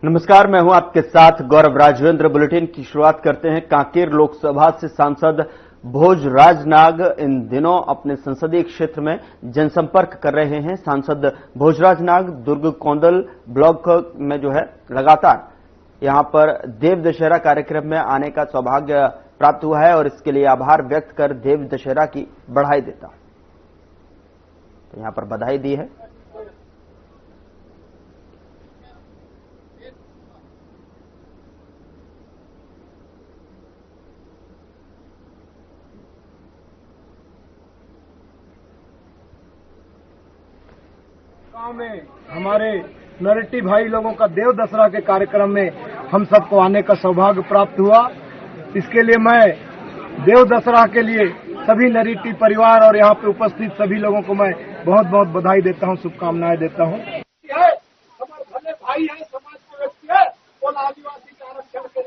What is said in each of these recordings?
नमस्कार, मैं हूं आपके साथ गौरव राजवेंद्र। बुलेटिन की शुरुआत करते हैं। कांकेर लोकसभा से सांसद भोजराज नाग इन दिनों अपने संसदीय क्षेत्र में जनसंपर्क कर रहे हैं। सांसद भोजराज नाग दुर्ग कोंदल ब्लॉक में लगातार यहां पर देव दशहरा कार्यक्रम में आने का सौभाग्य प्राप्त हुआ है और इसके लिए आभार व्यक्त कर देव दशहरा की बधाई देता हूं। तो यहां पर बधाई दी है। गांव में हमारे नरेटी भाई लोगों का देव दशहरा के कार्यक्रम में हम सबको आने का सौभाग्य प्राप्त हुआ। इसके लिए मैं देव दशहरा के लिए सभी नरेटी परिवार और यहाँ पे उपस्थित सभी लोगों को मैं बहुत बहुत बधाई देता हूँ, शुभकामनाएं देता हूँ। हमारे भाई है, समाज के व्यक्ति है, वो आदिवासी के आरक्षण के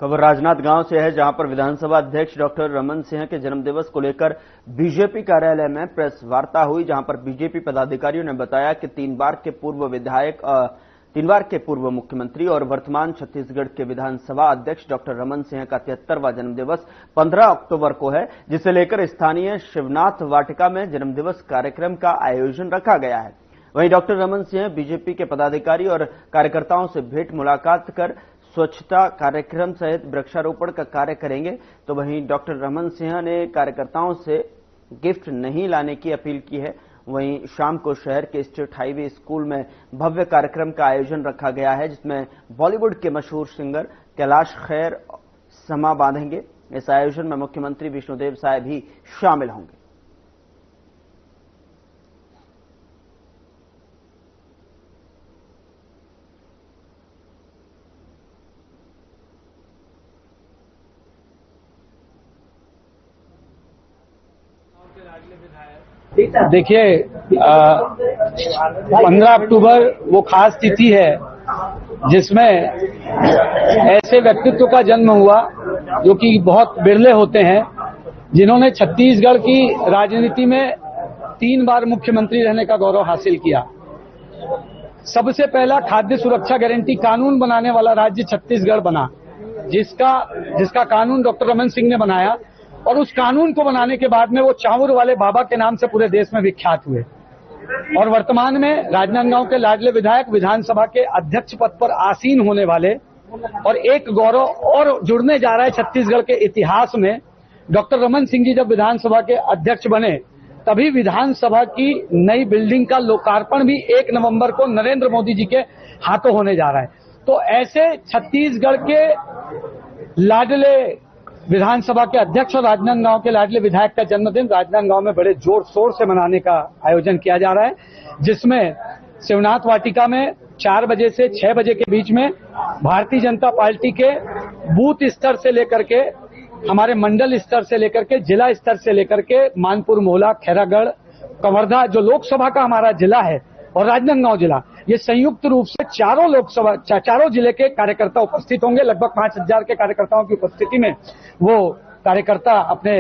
खबर राजनांदगांव से है, जहां पर विधानसभा अध्यक्ष डॉक्टर रमन सिंह के जन्मदिवस को लेकर बीजेपी कार्यालय में प्रेस वार्ता हुई, जहां पर बीजेपी पदाधिकारियों ने बताया कि तीन बार के पूर्व मुख्यमंत्री और वर्तमान छत्तीसगढ़ के विधानसभा अध्यक्ष डॉक्टर रमन सिंह का 73वां जन्मदिवस 15 अक्टूबर को है, जिसे लेकर स्थानीय शिवनाथ वाटिका में जन्मदिवस कार्यक्रम का आयोजन रखा गया है। वहीं डॉक्टर रमन सिंह बीजेपी के पदाधिकारी और कार्यकर्ताओं से भेंट मुलाकात कर स्वच्छता कार्यक्रम सहित वृक्षारोपण का कार्य करेंगे। तो वहीं डॉक्टर रमन सिंह ने कार्यकर्ताओं से गिफ्ट नहीं लाने की अपील की है। वहीं शाम को शहर के स्टेट हाईवे स्कूल में भव्य कार्यक्रम का आयोजन रखा गया है, जिसमें बॉलीवुड के मशहूर सिंगर कैलाश खेर समा बांधेंगे। इस आयोजन में मुख्यमंत्री विष्णुदेव साय भी शामिल होंगे। देखिए, 15 अक्टूबर वो खास तिथि है जिसमें ऐसे व्यक्तित्व का जन्म हुआ जो कि बहुत बिरले होते हैं, जिन्होंने छत्तीसगढ़ की राजनीति में 3 बार मुख्यमंत्री रहने का गौरव हासिल किया। सबसे पहला खाद्य सुरक्षा गारंटी कानून बनाने वाला राज्य छत्तीसगढ़ बना, जिसका कानून डॉक्टर रमन सिंह ने बनाया, और उस कानून को बनाने के बाद में वो चावुर वाले बाबा के नाम से पूरे देश में विख्यात हुए। और वर्तमान में राजनांदगांव के लाडले विधायक विधानसभा के अध्यक्ष पद पर आसीन होने वाले, और एक गौरव और जुड़ने जा रहा है छत्तीसगढ़ के इतिहास में। डॉक्टर रमन सिंह जी जब विधानसभा के अध्यक्ष बने, तभी विधानसभा की नई बिल्डिंग का लोकार्पण भी 1 नवंबर को नरेंद्र मोदी जी के हाथों होने जा रहा है। तो ऐसे छत्तीसगढ़ के लाडले विधानसभा के अध्यक्ष और राजनांदगांव के लाडले विधायक का जन्मदिन राजनांदगांव में बड़े जोर शोर से मनाने का आयोजन किया जा रहा है, जिसमें शिवनाथ वाटिका में 4 बजे से 6 बजे के बीच में भारतीय जनता पार्टी के बूथ स्तर से लेकर के, हमारे मंडल स्तर से लेकर के, जिला स्तर से लेकर के मानपुर, मोहला, खैरागढ़, कवर्धा जो लोकसभा का हमारा जिला है, और राजनांदगांव जिला, ये संयुक्त रूप से चारों जिले के कार्यकर्ता उपस्थित होंगे। लगभग 5000 के कार्यकर्ताओं की उपस्थिति में वो कार्यकर्ता अपने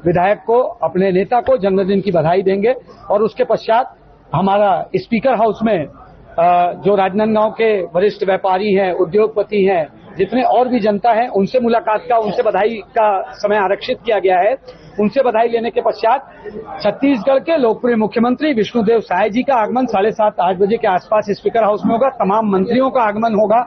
विधायक को, अपने नेता को जन्मदिन की बधाई देंगे। और उसके पश्चात हमारा स्पीकर हाउस में जो राजनांदगांव के वरिष्ठ व्यापारी हैं, उद्योगपति हैं, जितने और भी जनता है, उनसे मुलाकात का, उनसे बधाई का समय आरक्षित किया गया है। उनसे बधाई लेने के पश्चात छत्तीसगढ़ के लोकप्रिय मुख्यमंत्री विष्णुदेव साय जी का आगमन 7:30-8 बजे के आसपास स्पीकर हाउस में होगा। तमाम मंत्रियों का आगमन होगा,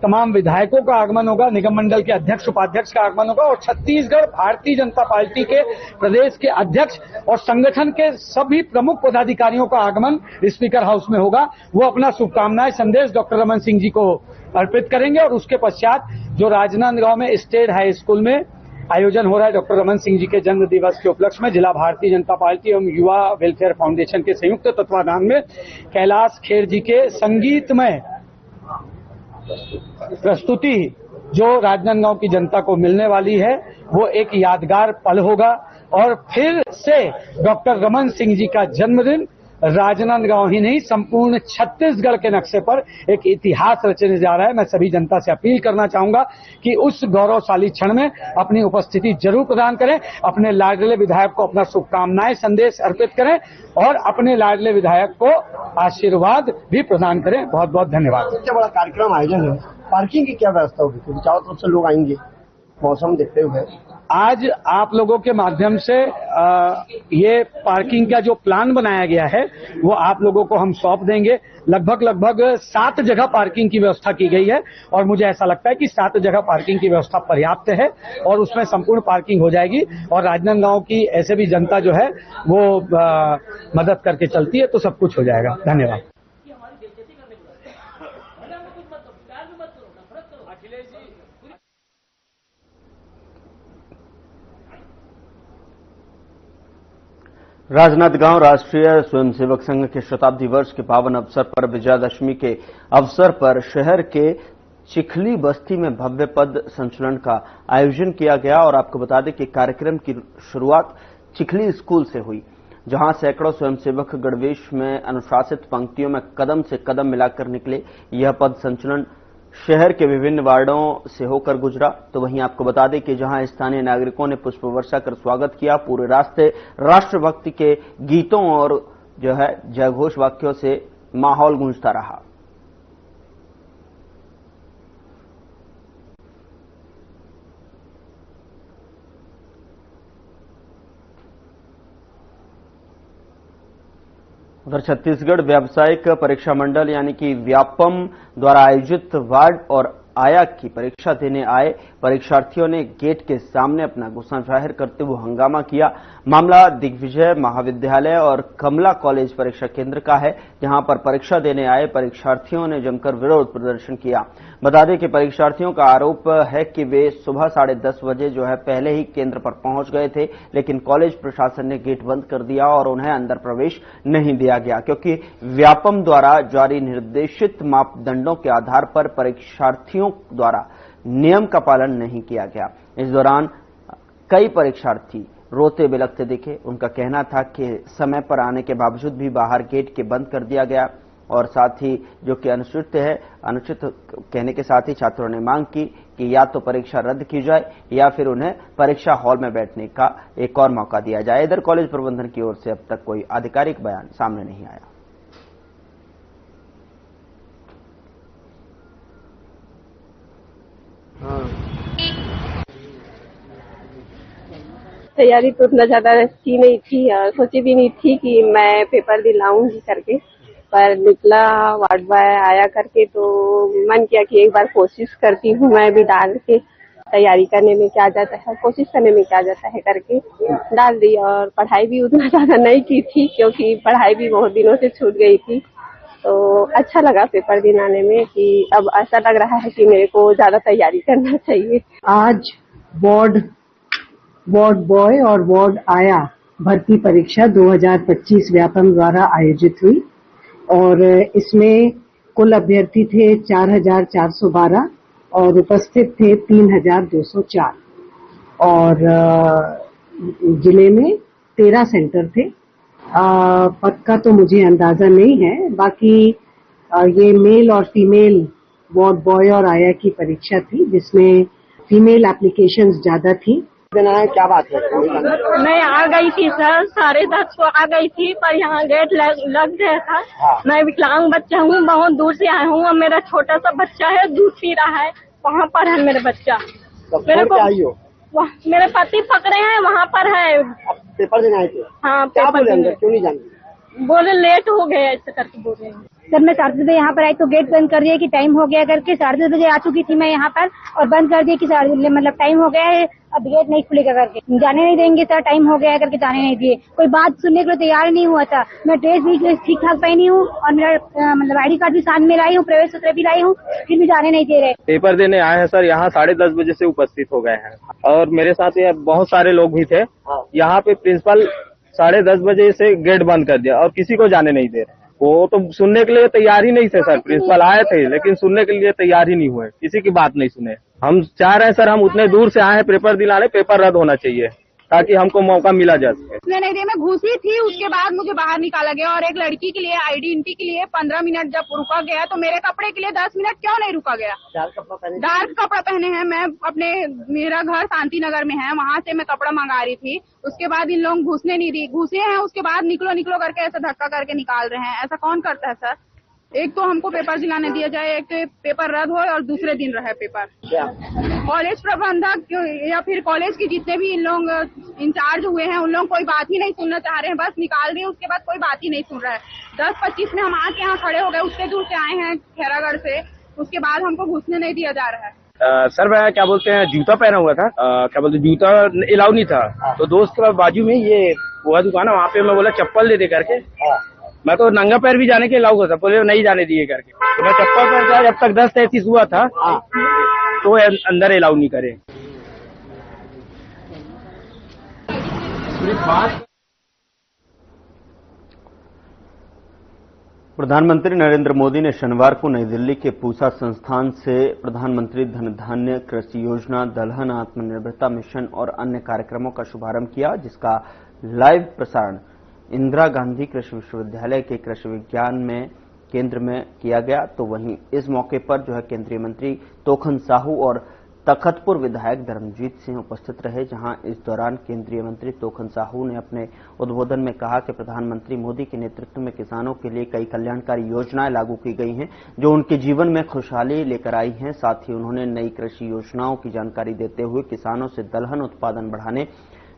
तमाम विधायकों का आगमन होगा, निगम मंडल के अध्यक्ष उपाध्यक्ष का आगमन होगा, और छत्तीसगढ़ भारतीय जनता पार्टी के प्रदेश के अध्यक्ष और संगठन के सभी प्रमुख पदाधिकारियों का आगमन स्पीकर हाउस में होगा। वो अपना शुभकामनाएं संदेश डॉक्टर रमन सिंह जी को अर्पित करेंगे। और उसके पश्चात जो राजनांदगांव में स्टेट हाई स्कूल में आयोजन हो रहा है डॉक्टर रमन सिंह जी के जन्म दिवस के उपलक्ष्य में, जिला भारतीय जनता पार्टी एवं युवा वेलफेयर फाउंडेशन के संयुक्त तत्वाधान में कैलाश खेर जी के संगीतमय प्रस्तुति जो राजनांदगांव की जनता को मिलने वाली है, वो एक यादगार पल होगा। और फिर से डॉक्टर रमन सिंह जी का जन्मदिन राजनांदगांव ही नहीं संपूर्ण छत्तीसगढ़ के नक्शे पर एक इतिहास रचने जा रहा है। मैं सभी जनता से अपील करना चाहूंगा कि उस गौरवशाली क्षण में अपनी उपस्थिति जरूर प्रदान करें, अपने लाडले विधायक को अपना शुभकामनाएं संदेश अर्पित करें और अपने लाडले विधायक को आशीर्वाद भी प्रदान करें। बहुत बहुत धन्यवाद। सबसे बड़ा कार्यक्रम आयोजन है, पार्किंग की क्या व्यवस्था होगी क्योंकि चारों तरफ से लोग आएंगे मौसम देखते हुए? आज आप लोगों के माध्यम से ये पार्किंग का जो प्लान बनाया गया है वो आप लोगों को हम सौंप देंगे। लगभग 7 जगह पार्किंग की व्यवस्था की गई है और मुझे ऐसा लगता है कि 7 जगह पार्किंग की व्यवस्था पर्याप्त है और उसमें संपूर्ण पार्किंग हो जाएगी और राजनांदगांव की ऐसे भी जनता जो है वो मदद करके चलती है तो सब कुछ हो जाएगा। धन्यवाद। राजनांदगांव राष्ट्रीय स्वयंसेवक संघ के शताब्दी वर्ष के पावन अवसर पर विजयादशमी के अवसर पर शहर के चिखली बस्ती में भव्य पद संचलन का आयोजन किया गया और आपको बता दें कि कार्यक्रम की शुरुआत चिखली स्कूल से हुई, जहां सैकड़ों स्वयंसेवक गणवेश में अनुशासित पंक्तियों में कदम से कदम मिलाकर निकले। यह पद संचलन शहर के विभिन्न वार्डों से होकर गुजरा। तो वहीं आपको बता दें कि जहां स्थानीय नागरिकों ने पुष्प वर्षा कर स्वागत किया, पूरे रास्ते राष्ट्रभक्ति के गीतों और जो है जयघोष वाक्यों से माहौल गूंजता रहा। उधर छत्तीसगढ़ व्यावसायिक परीक्षा मंडल यानी कि व्यापम द्वारा आयोजित वार्ड और आया की परीक्षा देने आए परीक्षार्थियों ने गेट के सामने अपना गुस्सा जाहिर करते हुए हंगामा किया। मामला दिग्विजय महाविद्यालय और कमला कॉलेज परीक्षा केंद्र का है, जहां पर परीक्षा देने आए परीक्षार्थियों ने जमकर विरोध प्रदर्शन किया। बता दें कि परीक्षार्थियों का आरोप है कि वे सुबह 10:30 बजे जो है पहले ही केंद्र पर पहुंच गए थे, लेकिन कॉलेज प्रशासन ने गेट बंद कर दिया और उन्हें अंदर प्रवेश नहीं दिया गया, क्योंकि व्यापम द्वारा जारी निर्देशित मापदंडों के आधार पर परीक्षार्थियों द्वारा नियम का पालन नहीं किया गया। इस दौरान कई परीक्षार्थी रोते बिलखते दिखे। उनका कहना था कि समय पर आने के बावजूद भी बाहर गेट के बंद कर दिया गया और साथ ही जो कि अनुचित कहने के साथ ही छात्रों ने मांग की कि या तो परीक्षा रद्द की जाए या फिर उन्हें परीक्षा हॉल में बैठने का एक और मौका दिया जाए। इधर कॉलेज प्रबंधन की ओर से अब तक कोई आधिकारिक बयान सामने नहीं आया। तैयारी तो उतना ज्यादा की नहीं थी और सोची भी नहीं थी कि मैं पेपर दिलाऊंगी करके, पर निकला वार्ड बॉय आया करके तो मन किया कि एक बार कोशिश करती हूँ मैं भी डाल के, तैयारी करने में क्या जाता है, कोशिश करने में क्या जाता है करके डाल दी। और पढ़ाई भी उतना ज्यादा नहीं की थी क्योंकि पढ़ाई भी बहुत दिनों से छूट गई थी, तो अच्छा लगा पेपर दिलाने में कि अब ऐसा लग रहा है कि मेरे को ज्यादा तैयारी करना चाहिए। आज वार्ड बॉय और वार्ड आया भर्ती परीक्षा 2025 व्यापम द्वारा आयोजित हुई और इसमें कुल अभ्यर्थी थे 4,412 और उपस्थित थे 3,204 और जिले में 13 सेंटर थे। पद का तो मुझे अंदाजा नहीं है, बाकी ये मेल और फीमेल वार्ड बॉय और आया की परीक्षा थी जिसमें फीमेल एप्लीकेशंस ज्यादा थी। देना है क्या बात है? मैं आ गई थी सर, 10:30 को आ गई थी, पर यहाँ गेट लग गया था। हाँ। मैं विकलांग बच्चा हूँ, बहुत दूर से आया हूँ और मेरा छोटा सा बच्चा है, दूध पी रहा है, वहाँ पर है मेरा बच्चा। मेरे को आई हो? मेरे पति पकड़े हैं, वहाँ पर है। पेपर देना है थे? हाँ, क्या बोले अंदर, क्यों नहीं जाने? बोले लेट हो गए ऐसे करके बोल रहे हैं। सर मैं 4:30 बजे यहाँ पर आई तो गेट बंद कर दिया कि टाइम हो गया करके। 10:30 बजे आ चुकी थी मैं यहाँ पर और बंद कर दिया कि मतलब टाइम हो गया है, अब गेट नहीं खुलेगा करके। जाने नहीं देंगे सर, टाइम हो गया है करके जाने नहीं दिए। कोई बात सुनने के लिए तैयार नहीं हुआ था। मैं ड्रेस भी ठीक ठाक पहनी हूँ और मेरा मतलब ID कार्ड भी साथ में लाई हूँ, प्रवेश पत्र भी लाई हूँ, फिर भी जाने नहीं दे रहे। पेपर देने आए हैं सर, यहाँ 10:30 बजे से उपस्थित हो गए हैं और मेरे साथ ये बहुत सारे लोग भी थे। यहाँ पे प्रिंसिपल 10:30 बजे से गेट बंद कर दिया और किसी को जाने नहीं दे रहे। वो तो सुनने के लिए तैयार ही नहीं थे सर। प्रिंसिपल आए थे लेकिन सुनने के लिए तैयार ही नहीं हुए, किसी की बात नहीं सुने। हम चाह रहे हैं सर, हम उतने दूर से आए हैं पेपर दिलाने, पेपर रद्द होना चाहिए। ताकि हमको मौका मिला जा सके। उसने नहीं दी, मैं घुसी थी, उसके बाद मुझे बाहर निकाला गया। और एक लड़की के लिए आईडी एंट्री के लिए 15 मिनट जब रुका गया तो मेरे कपड़े के लिए 10 मिनट क्यों नहीं रुका गया? डार्क कपड़ा पहने हैं। मैं मेरा घर शांति नगर में है, वहाँ से मैं कपड़ा मंगा रही थी। उसके बाद इन लोग घुसने नहीं दी, घुसे हैं, उसके बाद निकलो निकलो करके ऐसा धक्का करके निकाल रहे हैं। ऐसा कौन करता है सर? एक तो हमको पेपर दिलाने दिया जाए, एक तो पेपर रद्द हो और दूसरे दिन रहे पेपर। कॉलेज प्रबंधक या फिर कॉलेज के जितने भी इन लोग इंचार्ज हुए हैं, उन लोग कोई बात ही नहीं सुनना चाह रहे हैं, बस निकाल दिए। उसके बाद कोई बात ही नहीं सुन रहा है। 10-25 में हम आके यहाँ खड़े हो गए, उससे दूर से आए हैं खैरागढ़ से। उसके बाद हमको घुसने नहीं दिया जा रहा है। सर मैं क्या बोलते हैं, जूता पहना हुआ था, क्या बोलते जूता अलाउ नहीं था। तो दोस्त के बाजू में ये वो दुकान है, वहाँ पे मैं बोला चप्पल दे करके। मैं तो नंगा पैर भी जाने के अलाउ करता, बोले नहीं जाने दिए करके। तो मैं चप्पल पैर गया, जब तक 10:33 हुआ था तो अंदर अलाउ नहीं करे। प्रधानमंत्री नरेंद्र मोदी ने शनिवार को नई दिल्ली के पूसा संस्थान से प्रधानमंत्री धन धान्य कृषि योजना, दलहन आत्मनिर्भरता मिशन और अन्य कार्यक्रमों का शुभारंभ किया, जिसका लाइव प्रसारण इंदिरा गांधी कृषि विश्वविद्यालय के कृषि विज्ञान में केंद्र में किया गया। तो वहीं इस मौके पर जो है केंद्रीय मंत्री तोखन साहू और तखतपुर विधायक धर्मजीत सिंह उपस्थित रहे, जहां इस दौरान केंद्रीय मंत्री तोखन साहू ने अपने उद्बोधन में कहा कि प्रधानमंत्री मोदी के नेतृत्व में किसानों के लिए कई कल्याणकारी योजनाएं लागू की गई हैं जो उनके जीवन में खुशहाली लेकर आई हैं। साथ ही उन्होंने नई कृषि योजनाओं की जानकारी देते हुए किसानों से दलहन उत्पादन बढ़ाने,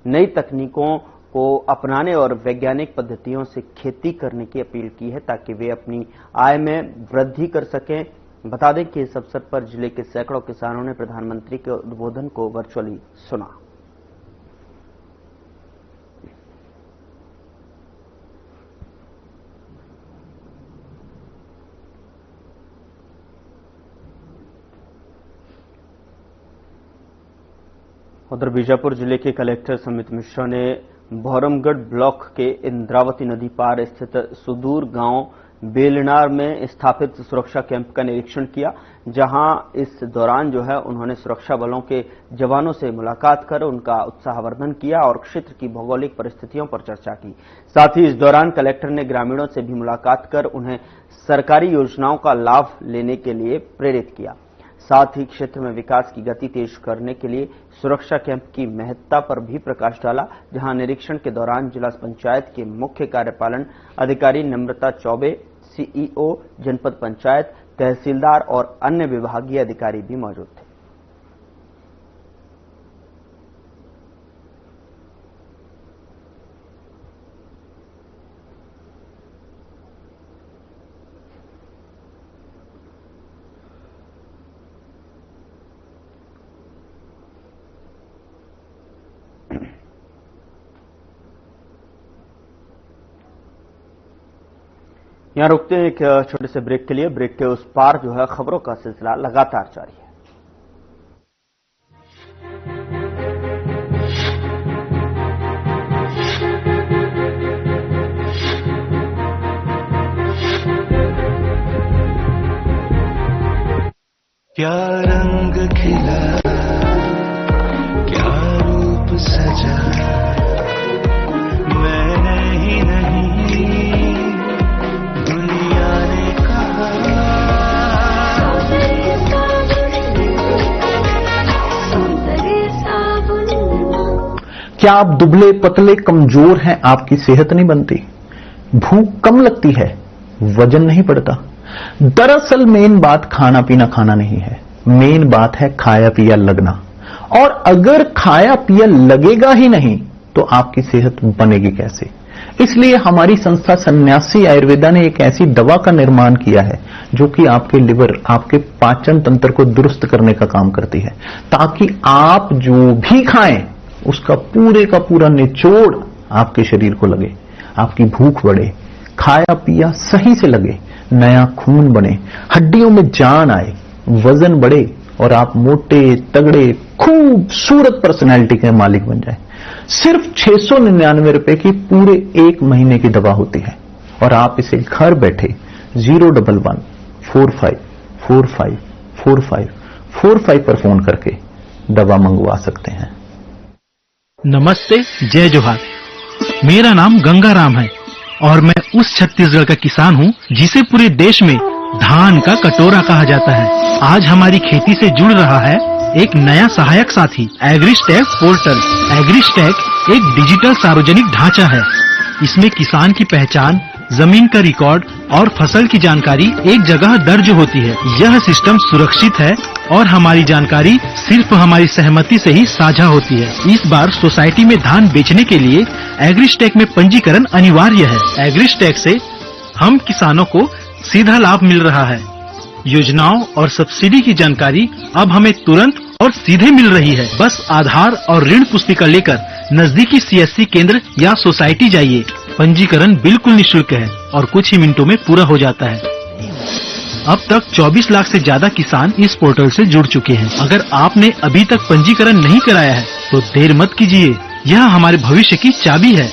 नई तकनीकों को अपनाने और वैज्ञानिक पद्धतियों से खेती करने की अपील की है ताकि वे अपनी आय में वृद्धि कर सकें। बता दें कि इस अवसर पर जिले के सैकड़ों किसानों ने प्रधानमंत्री के उद्बोधन को वर्चुअली सुना। उधर बीजापुर जिले के कलेक्टर समित मिश्रा ने बहरमगढ़ ब्लॉक के इंद्रावती नदी पार स्थित सुदूर गांव बेलनार में स्थापित सुरक्षा कैंप का निरीक्षण किया, जहां इस दौरान जो है उन्होंने सुरक्षा बलों के जवानों से मुलाकात कर उनका उत्साहवर्धन किया और क्षेत्र की भौगोलिक परिस्थितियों पर चर्चा की। साथ ही इस दौरान कलेक्टर ने ग्रामीणों से भी मुलाकात कर उन्हें सरकारी योजनाओं का लाभ लेने के लिए प्रेरित किया। साथ ही क्षेत्र में विकास की गति तेज करने के लिए सुरक्षा कैंप की महत्ता पर भी प्रकाश डाला, जहां निरीक्षण के दौरान जिला पंचायत के मुख्य कार्यपालन अधिकारी नम्रता चौबे, सीईओ, जनपद पंचायत, तहसीलदार और अन्य विभागीय अधिकारी भी मौजूद थे। यहां रुकते हैं एक छोटे से ब्रेक के लिए। ब्रेक के उस पार जो है खबरों का सिलसिला लगातार जारी है। क्या रंग खिला, क्या रूप सजा, मैंने ही नहीं दुनिया ने कहा। क्या आप दुबले पतले कमजोर हैं, आपकी सेहत नहीं बनती, भूख कम लगती है, वजन नहीं बढ़ता? दरअसल मेन बात खाना पीना खाना नहीं है, मेन बात है खाया पिया लगना। और अगर खाया पिया लगेगा ही नहीं तो आपकी सेहत बनेगी कैसे? इसलिए हमारी संस्था सन्यासी आयुर्वेदा ने एक ऐसी दवा का निर्माण किया है जो कि आपके लिवर, आपके पाचन तंत्र को दुरुस्त करने का काम करती है, ताकि आप जो भी खाएं उसका पूरे का पूरा निचोड़ आपके शरीर को लगे, आपकी भूख बढ़े, खाया पिया सही से लगे, नया खून बने, हड्डियों में जान आए, वजन बढ़े और आप मोटे तगड़े खूबसूरत पर्सनैलिटी के मालिक बन जाए। सिर्फ 699 रुपए की पूरे 1 महीने की दवा होती है और आप इसे घर बैठे 011-45454545 पर फोन करके दवा मंगवा सकते हैं। नमस्ते, जय जोहार। मेरा नाम गंगाराम है और मैं उस छत्तीसगढ़ का किसान हूँ जिसे पूरे देश में धान का कटोरा कहा जाता है। आज हमारी खेती से जुड़ रहा है एक नया सहायक साथी, एग्रीस्टैक पोर्टल। एग्रीस्टैक एक डिजिटल सार्वजनिक ढांचा है। इसमें किसान की पहचान, जमीन का रिकॉर्ड और फसल की जानकारी एक जगह दर्ज होती है। यह सिस्टम सुरक्षित है और हमारी जानकारी सिर्फ हमारी सहमति से ही साझा होती है। इस बार सोसाइटी में धान बेचने के लिए एग्रीस्टैक में पंजीकरण अनिवार्य है। एग्रीस्टैक से हम किसानों को सीधा लाभ मिल रहा है। योजनाओं और सब्सिडी की जानकारी अब हमें तुरंत और सीधे मिल रही है। बस आधार और ऋण पुस्तिका लेकर नजदीकी सीएससी केंद्र या सोसाइटी जाइए। पंजीकरण बिल्कुल निःशुल्क है और कुछ ही मिनटों में पूरा हो जाता है। अब तक 24 लाख से ज्यादा किसान इस पोर्टल से जुड़ चुके हैं। अगर आपने अभी तक पंजीकरण नहीं कराया है तो देर मत कीजिए, यह हमारे भविष्य की चाबी है।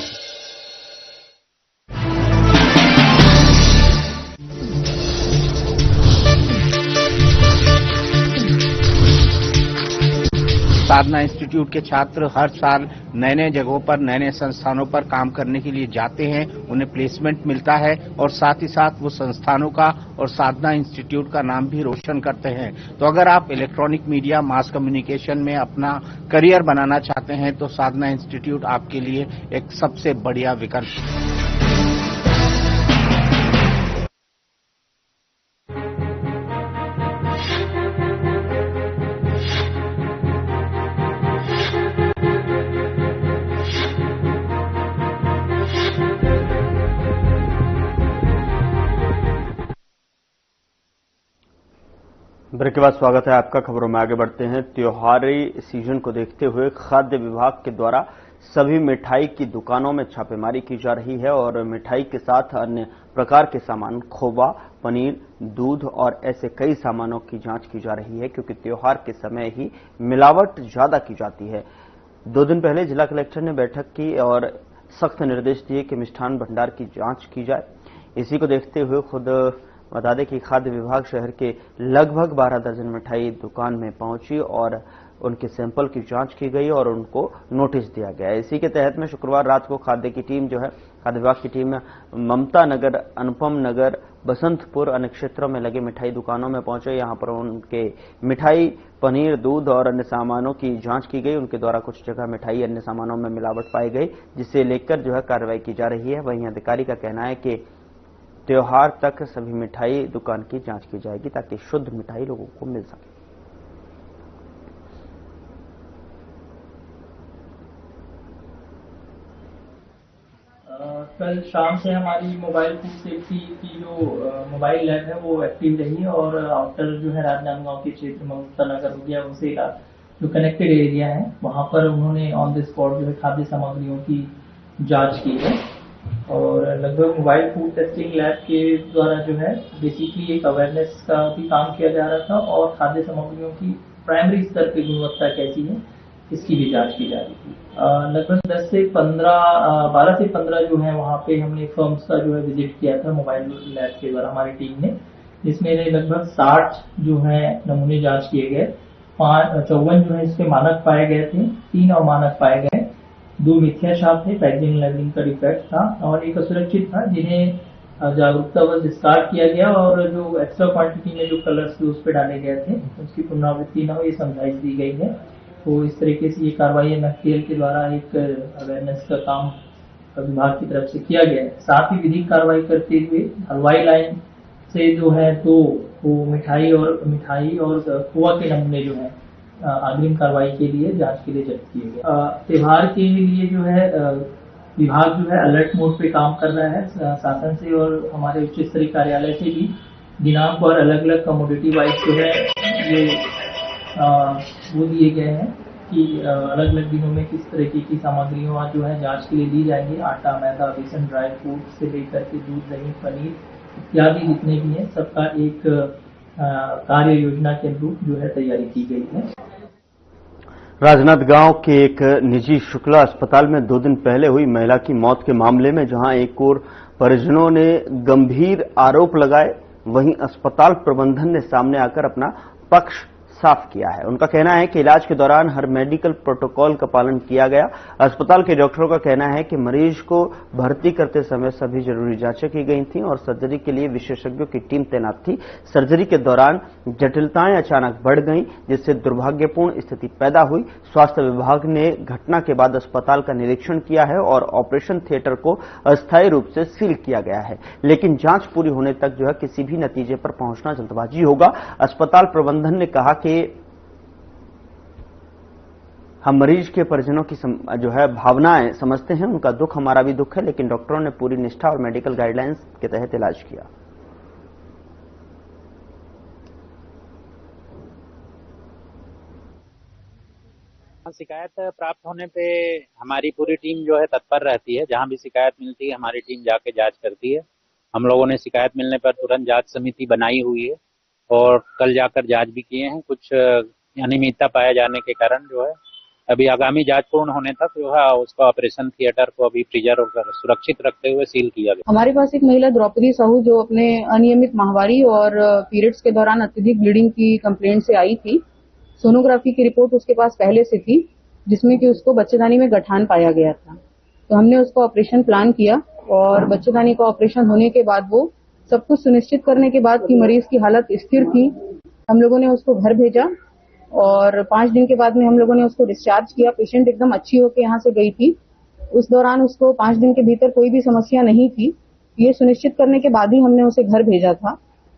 साधना इंस्टीट्यूट के छात्र हर साल नए नए जगहों पर, नए नए संस्थानों पर काम करने के लिए जाते हैं। उन्हें प्लेसमेंट मिलता है और साथ ही साथ वो संस्थानों का और साधना इंस्टीट्यूट का नाम भी रोशन करते हैं। तो अगर आप इलेक्ट्रॉनिक मीडिया, मास कम्युनिकेशन में अपना करियर बनाना चाहते हैं तो साधना इंस्टीट्यूट आपके लिए एक सबसे बढ़िया विकल्प है। ब्रेक के बाद स्वागत है आपका। खबरों में आगे बढ़ते हैं। त्योहारी सीजन को देखते हुए खाद्य विभाग के द्वारा सभी मिठाई की दुकानों में छापेमारी की जा रही है और मिठाई के साथ अन्य प्रकार के सामान, खोवा, पनीर, दूध और ऐसे कई सामानों की जांच की जा रही है, क्योंकि त्योहार के समय ही मिलावट ज्यादा की जाती है। 2 दिन पहले जिला कलेक्टर ने बैठक की और सख्त निर्देश दिए कि मिष्ठान भंडार की जांच की जाए। इसी को देखते हुए खुद बता दें कि खाद्य विभाग शहर के लगभग 12 दर्जन मिठाई दुकान में पहुंची और उनके सैंपल की जांच की गई और उनको नोटिस दिया गया। इसी के तहत में शुक्रवार रात को खाद्य विभाग की टीम ममता नगर, अनुपम नगर, बसंतपुर अन्य क्षेत्रों में लगे मिठाई दुकानों में पहुंचे। यहां पर उनके मिठाई, पनीर, दूध और अन्य सामानों की जांच की गई। उनके द्वारा कुछ जगह मिठाई, अन्य सामानों में मिलावट पाई गई, जिसे लेकर कार्रवाई की जा रही है। वहीं अधिकारी का कहना है कि त्योहार तक सभी मिठाई दुकान की जांच की जाएगी ताकि शुद्ध मिठाई लोगों को मिल सके। कल शाम से हमारी मोबाइल फूड सेफ्टी की जो मोबाइल लैब है वो एक्टिव रही और आउटर जो है राजनांदगांव के क्षेत्र में ममता नगर हो गया, उनसे जो कनेक्टेड एरिया है वहां पर उन्होंने ऑन द स्पॉट जो है खाद्य सामग्रियों की जांच की है और लगभग मोबाइल फूड टेस्टिंग लैब के द्वारा जो है बेसिकली एक अवेयरनेस का भी काम किया जा रहा था और खाद्य सामग्रियों की प्राइमरी स्तर की गुणवत्ता कैसी है इसकी भी जांच की जा रही थी। लगभग 12 से 15 जो है वहाँ पे हमने फर्म्स का जो है विजिट किया था मोबाइल लैब के द्वारा हमारी टीम ने, जिसमें लगभग 60 जो है नमूने जांच किए गए। 54 जो है इसके मानक पाए गए थे, 3 अमानक पाए गए, 2 मिथ्या छाप थे, पैकेजिंग लेबलिंग का डिफेक्ट था और एक असुरक्षित था जिन्हें जागरूकता बस डिस्कार्ड किया गया और जो एक्स्ट्रा क्वांटिटी में जो कलर्स थे उस पर डाले गए थे उसकी पुनरावृत्ति न हो ये समझाइश दी गई है। तो इस तरीके से ये कार्रवाई एमएफटीएल के द्वारा एक अवेयरनेस का काम विभाग की तरफ से किया गया है। साथ ही विधिक कार्रवाई करते हुए हलवाई लाइन से जो है 2 मिठाई और खोआ के नमूने जो है अग्रिम कार्रवाई के लिए जांच के लिए जब्त किए गए। त्योहार के लिए जो है विभाग जो है अलर्ट मोड पे काम कर रहा है शासन से और हमारे उच्च स्तरीय कार्यालय से भी दिनांक और अलग अलग कमोडिटी वाइज जो है ये वो दिए गए हैं कि अलग अलग दिनों में किस तरीके की सामग्रियों जो है जांच के लिए दी जाएंगी। आटा, मैदा, बेसन, ड्राई फ्रूट से लेकर के दूध, दही, पनीर इत्यादि जितने भी हैं सबका एक कार्य योजना के अनुरूप जो है तैयारी की गई है। राजनांदगांव के एक निजी शुक्ला अस्पताल में 2 दिन पहले हुई महिला की मौत के मामले में जहां एक ओर परिजनों ने गंभीर आरोप लगाए, वहीं अस्पताल प्रबंधन ने सामने आकर अपना पक्ष साफ किया है। उनका कहना है कि इलाज के दौरान हर मेडिकल प्रोटोकॉल का पालन किया गया। अस्पताल के डॉक्टरों का कहना है कि मरीज को भर्ती करते समय सभी जरूरी जांचें की गई थीं और सर्जरी के लिए विशेषज्ञों की टीम तैनात थी। सर्जरी के दौरान जटिलताएं अचानक बढ़ गईं, जिससे दुर्भाग्यपूर्ण स्थिति पैदा हुई। स्वास्थ्य विभाग ने घटना के बाद अस्पताल का निरीक्षण किया है और ऑपरेशन थिएटर को अस्थायी रूप से सील किया गया है, लेकिन जांच पूरी होने तक किसी भी नतीजे पर पहुंचना जल्दबाजी होगा। अस्पताल प्रबंधन ने कहा कि हम मरीज के परिजनों की भावनाएं समझते हैं, उनका दुख हमारा भी दुख है, लेकिन डॉक्टरों ने पूरी निष्ठा और मेडिकल गाइडलाइंस के तहत इलाज किया। शिकायत प्राप्त होने पे हमारी पूरी टीम तत्पर रहती है। जहां भी शिकायत मिलती है हमारी टीम जाके जांच करती है। हम लोगों ने शिकायत मिलने पर तुरंत जांच समिति बनाई हुई है और कल जाकर जांच भी किए हैं। कुछ अनियमितता पाए जाने के कारण अभी आगामी जांच पूर्ण होने तक उसका ऑपरेशन थिएटर को अभी प्रिजर्व कर सुरक्षित रखते हुए सील किया गया। हमारे पास एक महिला द्रौपदी साहू जो अपने अनियमित माहवारी और पीरियड्स के दौरान अत्यधिक ब्लीडिंग की कंप्लेंट से आई थी। सोनोग्राफी की रिपोर्ट उसके पास पहले से थी, जिसमें कि उसको बच्चेदानी में गठान पाया गया था। तो हमने उसका ऑपरेशन प्लान किया और बच्चेदानी का ऑपरेशन होने के बाद वो सब कुछ सुनिश्चित करने के बाद कि मरीज की हालत स्थिर थी, हम लोगों ने उसको घर भेजा और 5 दिन के बाद में हम लोगों ने उसको डिस्चार्ज किया। पेशेंट एकदम अच्छी होकर यहाँ से गई थी। उस दौरान उसको 5 दिन के भीतर कोई भी समस्या नहीं थी। ये सुनिश्चित करने के बाद ही हमने उसे घर भेजा था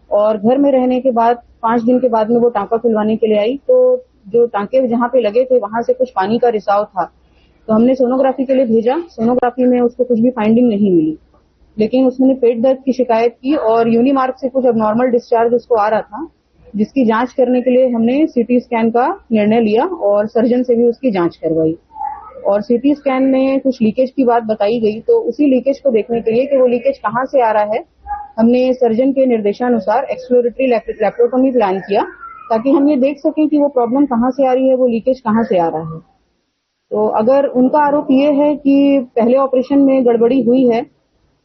और घर में रहने के बाद 5 दिन के बाद में वो टांका खुलवाने के लिए आई। तो जो टांके जहाँ पे लगे थे वहां से कुछ पानी का रिसाव था, तो हमने सोनोग्राफी के लिए भेजा। सोनोग्राफी में उसको कुछ भी फाइंडिंग नहीं मिली, लेकिन उसने पेट दर्द की शिकायत की और यूनिमार्क से कुछ अबनॉर्मल डिस्चार्ज उसको आ रहा था, जिसकी जांच करने के लिए हमने सीटी स्कैन का निर्णय लिया और सर्जन से भी उसकी जांच करवाई। और सीटी स्कैन में कुछ लीकेज की बात बताई गई, तो उसी लीकेज को देखने के लिए कि वो लीकेज कहाँ से आ रहा है, हमने सर्जन के निर्देशानुसार एक्सप्लोरेटरी लैप्रोटोमी प्लान किया, ताकि हम ये देख सकें कि वो प्रॉब्लम कहाँ से आ रही है, वो लीकेज कहाँ से आ रहा है। तो अगर उनका आरोप ये है कि पहले ऑपरेशन में गड़बड़ी हुई है,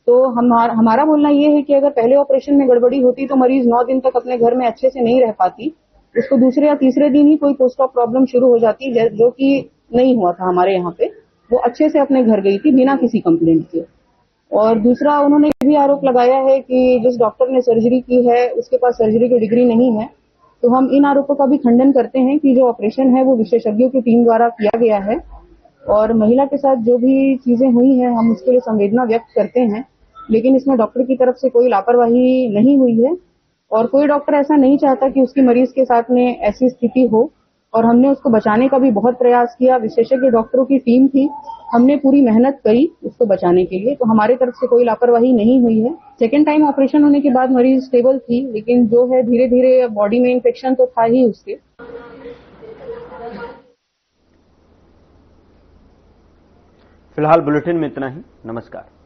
तो हमारा बोलना ये है कि अगर पहले ऑपरेशन में गड़बड़ी होती तो मरीज 9 दिन तक अपने घर में अच्छे से नहीं रह पाती। उसको दूसरे या तीसरे दिन ही कोई पोस्ट ऑप प्रॉब्लम शुरू हो जाती, जो कि नहीं हुआ था हमारे यहाँ पे। वो अच्छे से अपने घर गई थी बिना किसी कंप्लेंट के। और दूसरा, उन्होंने भी आरोप लगाया है कि जिस डॉक्टर ने सर्जरी की है उसके पास सर्जरी की डिग्री नहीं है। तो हम इन आरोपों का भी खंडन करते हैं कि जो ऑपरेशन है वो विशेषज्ञों की टीम द्वारा किया गया है और महिला के साथ जो भी चीजें हुई हैं हम उसके लिए संवेदना व्यक्त करते हैं, लेकिन इसमें डॉक्टर की तरफ से कोई लापरवाही नहीं हुई है और कोई डॉक्टर ऐसा नहीं चाहता कि उसकी मरीज के साथ में ऐसी स्थिति हो। और हमने उसको बचाने का भी बहुत प्रयास किया। विशेषज्ञ डॉक्टरों की टीम थी, हमने पूरी मेहनत करी उसको बचाने के लिए, तो हमारे तरफ से कोई लापरवाही नहीं हुई है। सेकेंड टाइम ऑपरेशन होने के बाद मरीज स्टेबल थी, लेकिन जो है धीरे धीरे बॉडी में इन्फेक्शन तो था ही उसके। फिलहाल बुलेटिन में इतना ही। नमस्कार।